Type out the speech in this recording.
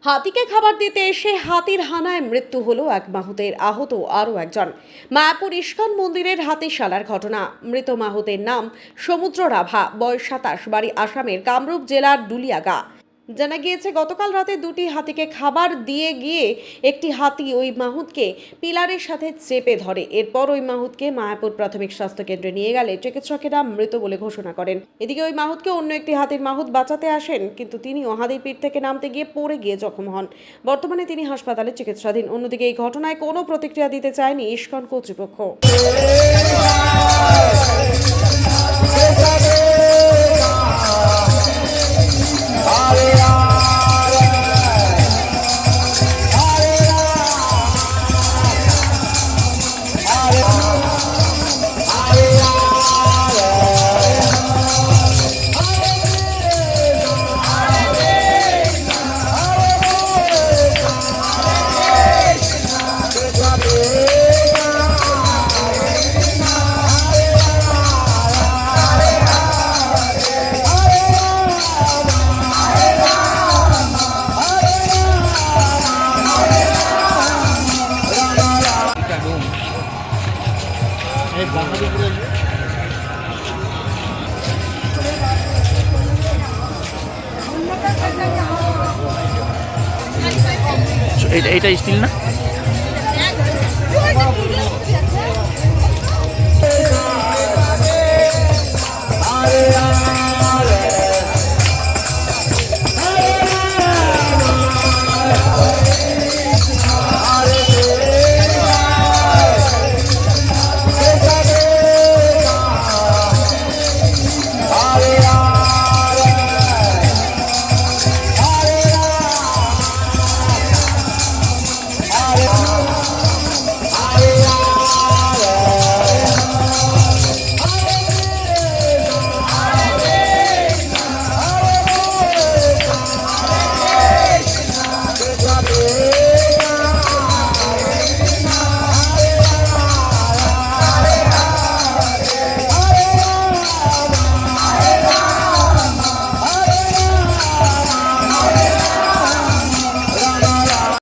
হাতিকে খাবার দিতে এসে হাতির হানায় মৃত্যু হলো এক মাহুতের, আহত আরও একজন। মায়াপুর ইস্কন মন্দিরের হাতিশালার ঘটনা। মৃত মাহুতের নাম সমুদ্র রাভা, বয়স 27, বাড়ি আসামের কামরূপ জেলার ডুলিয়াগা। জানা গিয়েছে গতকাল রাতে দুটি হাতিকে খাবার দিয়ে গিয়ে একটি হাতি ওই মাহুতকে পিলারের সাথে চেপে ধরে। এরপর ওই মাহুতকে মায়াপুর প্রাথমিক স্বাস্থ্য কেন্দ্রে নিয়ে গেলে চিকিৎসকেরা মৃত বলে ঘোষণা করেন। এদিকে ওই মাহুতকে অন্য একটি হাতির মাহুত বাঁচাতে আসেন, কিন্তু তিনিও হাতির পিঠ থেকে নামতে গিয়ে পড়ে গিয়ে জখম হন। বর্তমানে তিনি হাসপাতালে চিকিৎসাধীন। অন্যদিকে এই ঘটনায় কোনো প্রতিক্রিয়া দিতে চায়নি ইস্কন কর্তৃপক্ষ। এটা স্টিল না?